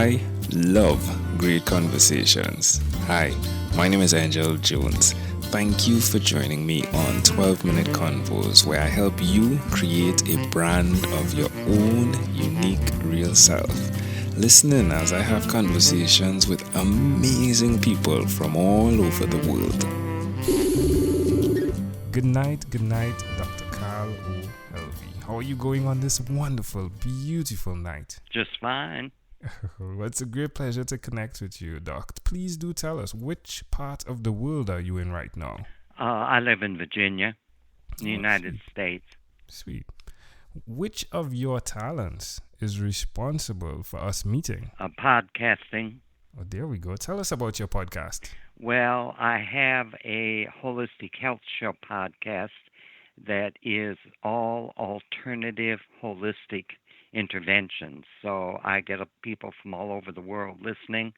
I love great conversations. Hi, my name is Angel Jones. Thank you for joining me on 12-Minute Convos, where I help you create a brand of your own unique real self. Listen in as I have conversations with amazing people from all over the world. Good night, Dr. Carl O Helvie. How are you going on this wonderful, beautiful night? Just fine. Well, it's a great pleasure to connect with you, Doc. Please do tell us, which part of the world are you in right now? I live in Virginia, in the United Sweet. States. Sweet. Which of your talents is responsible for us meeting? Podcasting. Oh, there we go. Tell us about your podcast. Well, I have a holistic health show podcast that is all alternative holistic interventions. So I get people from all over the world listening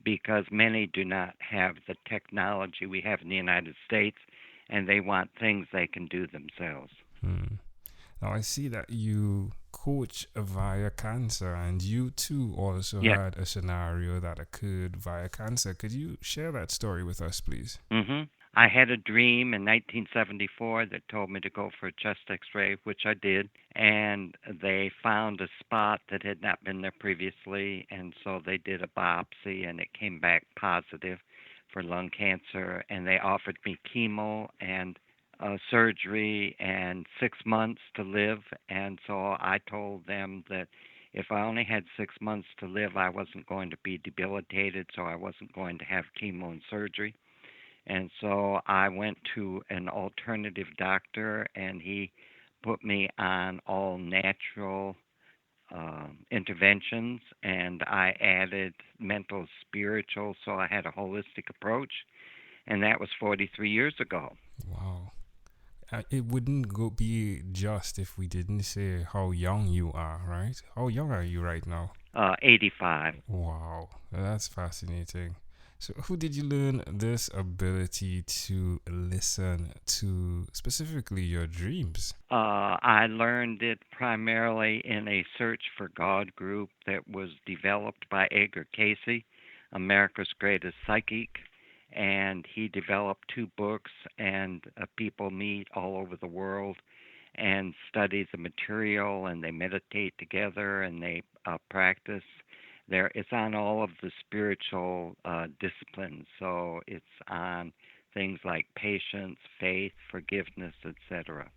because many do not have the technology we have in the United States, and they want things they can do themselves. Now, I see that you coach via cancer, and you too also had a scenario that occurred via cancer. Could you share that story with us, please? I had a dream in 1974 that told me to go for a chest x-ray, which I did, and they found a spot that had not been there previously, and so they did a biopsy, and it came back positive for lung cancer, and they offered me chemo and surgery and 6 months to live, and so I told them that if I only had 6 months to live, I wasn't going to be debilitated, so I wasn't going to have chemo and surgery. And so I went to an alternative doctor, and he put me on all natural interventions, and I added mental, spiritual, so I had a holistic approach, and that was 43 years ago. Wow. It wouldn't be just if we didn't say how young you are, right? How young are you right now? 85. Wow, that's fascinating. So who did you learn this ability to listen to, specifically your dreams? I learned it primarily in a Search for God group that was developed by Edgar Cayce, America's Greatest Psychic, and he developed 2 books, and people meet all over the world and study the material, and they meditate together, and they practice. It's on all of the spiritual disciplines, so it's on things like patience, faith, forgiveness, etc.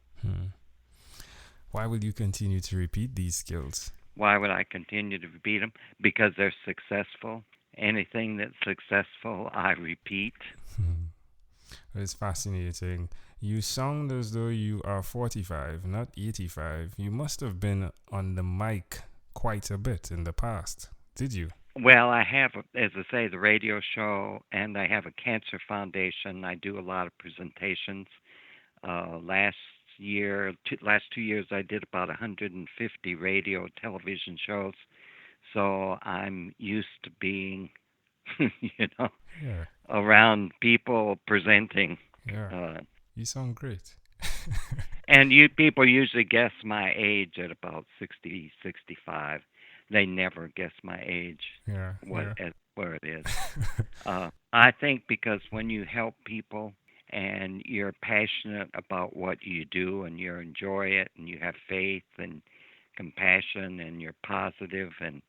Why will you continue to repeat these skills? Why would I continue to repeat them? Because they're successful. Anything that's successful, I repeat. It's fascinating. You sound as though you are 45, not 85. You must have been on the mic quite a bit in the past. Did you? Well, I have, as I say, the radio show, and I have a cancer foundation. I do a lot of presentations. Last 2 years, I did about 150 radio, television shows. So I'm used to being, around people presenting. Yeah. You sound great. And people usually guess my age at about 60, 65. They never guess my age, where it is. I think because when you help people and you're passionate about what you do and you enjoy it and you have faith and compassion and you're positive and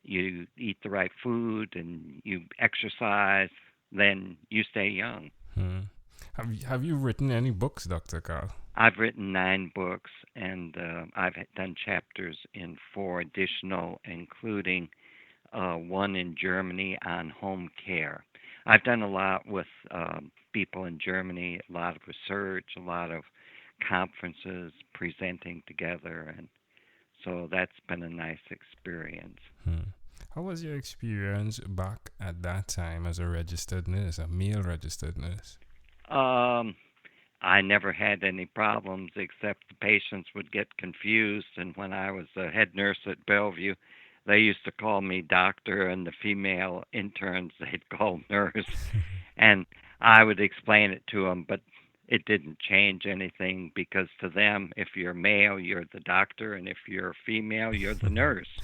you eat the right food and you exercise, then you stay young. Have you written any books, Dr. Carl? I've written 9 books, and I've done chapters in 4 additional, including one in Germany on home care. I've done a lot with people in Germany, a lot of research, a lot of conferences, presenting together, and so that's been a nice experience. How was your experience back at that time as a registered nurse, a male registered nurse? I never had any problems except the patients would get confused, and when I was the head nurse at Bellevue, they used to call me doctor, and the female interns they'd call nurse, and I would explain it to them, but it didn't change anything because to them, if you're male, you're the doctor, and if you're female, you're the nurse.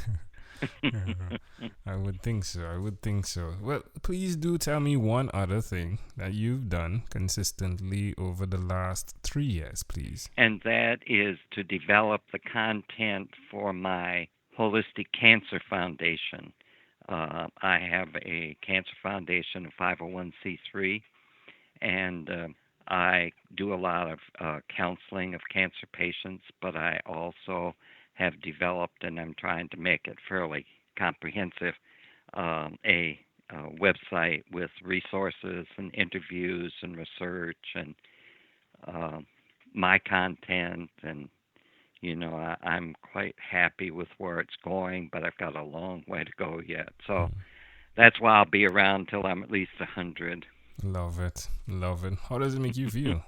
I would think so. I would think so. Well, please do tell me one other thing that you've done consistently over the last 3 years, please. And that is to develop the content for my Holistic Cancer Foundation. I have a cancer foundation, a 501c3, and I do a lot of counseling of cancer patients, but I also have developed, and I'm trying to make it fairly comprehensive, a website with resources and interviews and research and uh, my content. And, I'm quite happy with where it's going, but I've got a long way to go yet. So that's why I'll be around till I'm at least 100. Love it. Love it. How does it make you feel?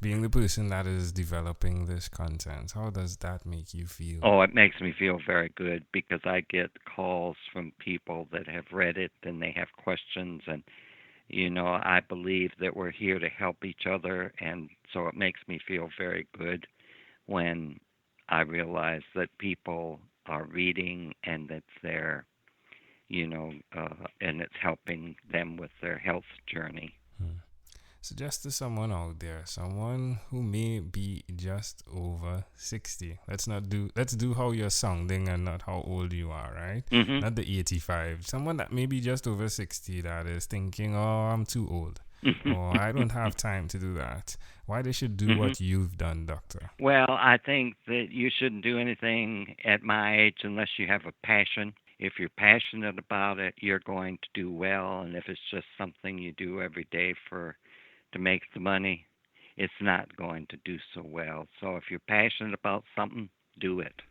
Being the person that is developing this content, how does that make you feel? Oh, it makes me feel very good because I get calls from people that have read it and they have questions. And, I believe that we're here to help each other. And so it makes me feel very good when I realize that people are reading and that they're, and it's helping them with their health journey. Suggest to someone out there, someone who may be just over 60. Let's do how you're sounding and not how old you are, right? Mm-hmm. Not the 85. Someone that may be just over 60 that is thinking, oh, I'm too old. Or I don't have time to do that. Why they should do what you've done, doctor? Well, I think that you shouldn't do anything at my age unless you have a passion. If you're passionate about it, you're going to do well. And if it's just something you do every day to make the money, it's not going to do so well. So if you're passionate about something, do it,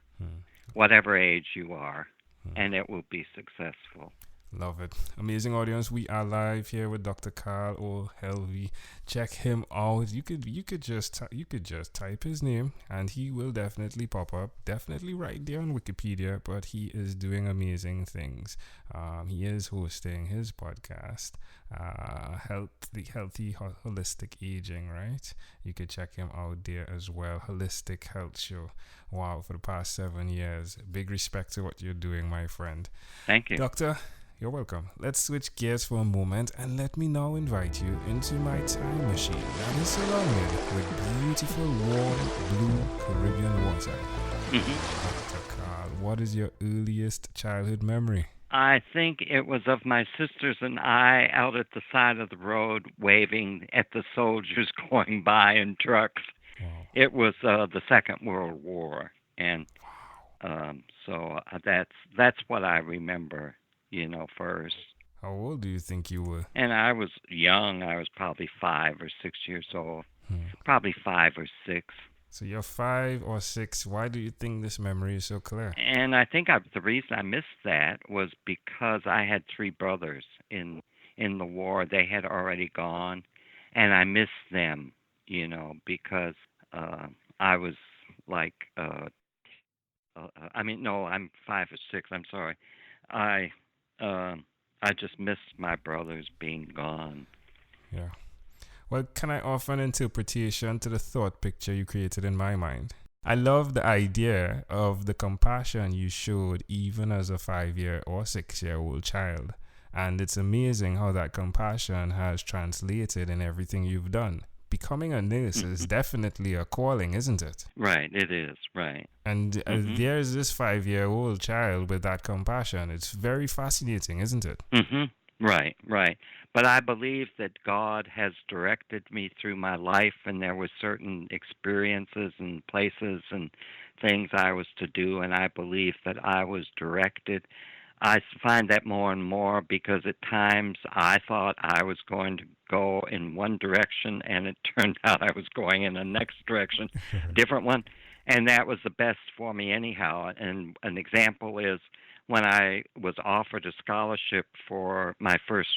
whatever age you are, and it will be successful. Love it. Amazing audience. We are live here with Dr. Carl O Helvie. Check him out. You could just type his name and he will definitely pop up. Definitely right there on Wikipedia, but he is doing amazing things. He is hosting his podcast, Healthy Holistic Aging, right? You could check him out there as well. Holistic Health Show. Wow, for the past 7 years. Big respect to what you're doing, my friend. Thank you. Doctor, you're welcome. Let's switch gears for a moment and let me now invite you into my time machine that is surrounded with beautiful, warm, blue Caribbean water. Dr. Carl, what is your earliest childhood memory? I think it was of my sisters and I out at the side of the road waving at the soldiers going by in trucks. Wow. It was the Second World War, and so that's what I remember, first. How old do you think you were? And I was young. I was probably 5 or 6 years old, probably 5 or 6. So you're 5 or 6. Why do you think this memory is so clear? And I think the reason I missed that was because I had 3 brothers in the war. They had already gone, and I missed them, because I was like, no, I'm 5 or 6. I'm sorry. I just missed my brothers being gone. Yeah. Well, can I offer an interpretation to the thought picture you created in my mind? I love the idea of the compassion you showed even as a 5-year or 6-year-old child. And it's amazing how that compassion has translated in everything you've done. Becoming a nurse is definitely a calling, isn't it? Right, it is, right. And there's this 5-year-old child with that compassion. It's very fascinating, isn't it? Right. But I believe that God has directed me through my life, and there were certain experiences and places and things I was to do, and I believe that I was directed. I find that more and more because at times I thought I was going to go in one direction, and it turned out I was going in the next direction, different one, and that was the best for me anyhow. And an example is when I was offered a scholarship for my first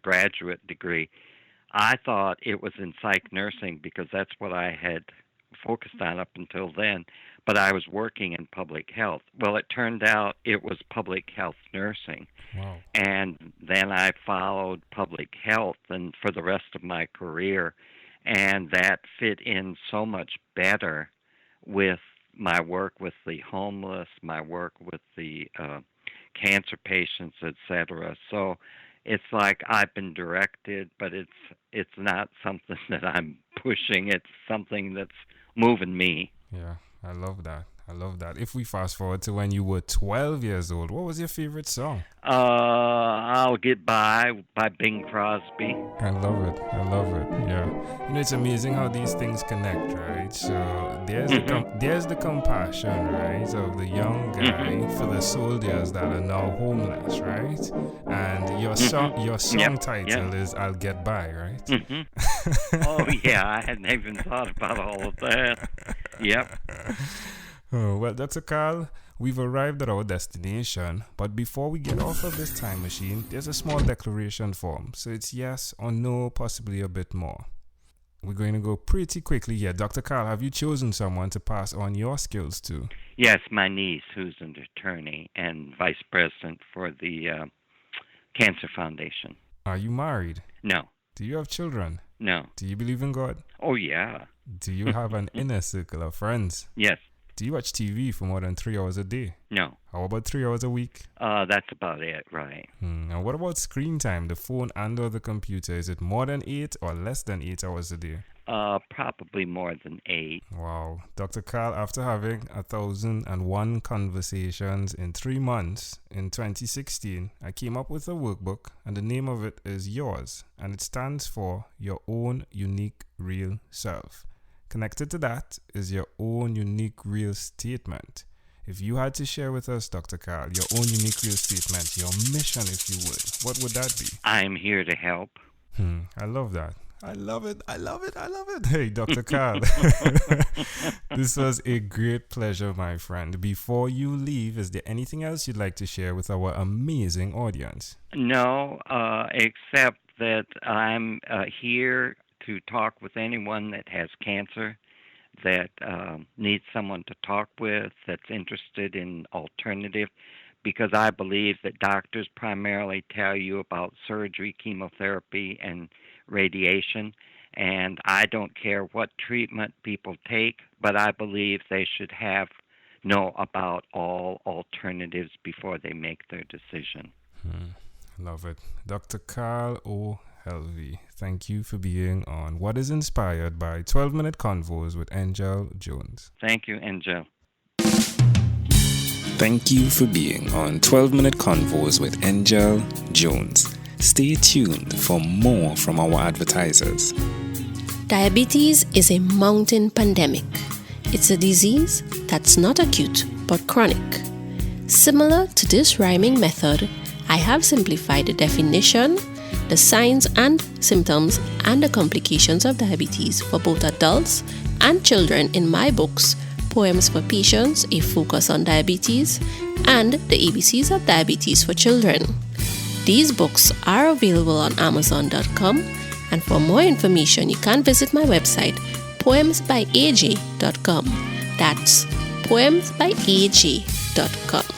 graduate degree, I thought it was in psych nursing because that's what I had focused on up until then, but I was working in public health. Well, it turned out it was public health nursing. Wow. And then I followed public health and for the rest of my career, and that fit in so much better with my work with the homeless, my work with the cancer patients, etc. So it's like I've been directed, but it's not something that I'm pushing. It's something that's moving me. Yeah, I love that. I love that. If we fast forward to when you were 12 years old, what was your favorite song? I'll Get by Bing Crosby. I love it. I love it. Yeah. You know, it's amazing how these things connect, right? So there's the compassion, right, of the young guy for the soldiers that are now homeless, right? And your song title is "I'll Get By," right? Oh yeah, I hadn't even thought about all of that. Yep. Oh, well, Dr. Carl, we've arrived at our destination, but before we get off of this time machine, there's a small declaration form. So it's yes or no, possibly a bit more. We're going to go pretty quickly here. Dr. Carl, have you chosen someone to pass on your skills to? Yes, my niece, who's an attorney and vice president for the Cancer Foundation. Are you married? No. Do you have children? No. Do you believe in God? Oh, yeah. Do you have an inner circle of friends? Yes. Do you watch TV for more than 3 hours a day? No. How about 3 hours a week? That's about it, right. And what about screen time, the phone and or the computer? Is it more than 8 or less than 8 hours a day? Probably more than 8. Wow. Dr. Carl, after having 1,001 conversations in 3 months in 2016, I came up with a workbook, and the name of it is Yours, and it stands for Your Own Unique Real Self. Connected to that is your own unique real statement. If you had to share with us, Dr. Carl, your own unique real statement, your mission, if you would, what would that be? I'm here to help. I love that. I love it. I love it. I love it. Hey, Dr. Carl. This was a great pleasure, my friend. Before you leave, is there anything else you'd like to share with our amazing audience? No, except that I'm here to talk with anyone that has cancer, that needs someone to talk with, that's interested in alternative, because I believe that doctors primarily tell you about surgery, chemotherapy, and radiation, and I don't care what treatment people take, but I believe they should know about all alternatives before they make their decision. Love it. Dr. Carl O Helvie, thank you for being on What is Inspired by 12-Minute Convos with Angel Jones. Thank you, Angel. Thank you for being on 12-Minute Convos with Angel Jones. Stay tuned for more from our advertisers. Diabetes is a mountain pandemic. It's a disease that's not acute but chronic. Similar to this rhyming method, I have simplified the definition, the signs and symptoms, and the complications of diabetes for both adults and children in my books, Poems for Patients, A Focus on Diabetes, and The ABCs of Diabetes for Children. These books are available on Amazon.com, and for more information, you can visit my website, poemsbyaj.com. That's poemsbyaj.com.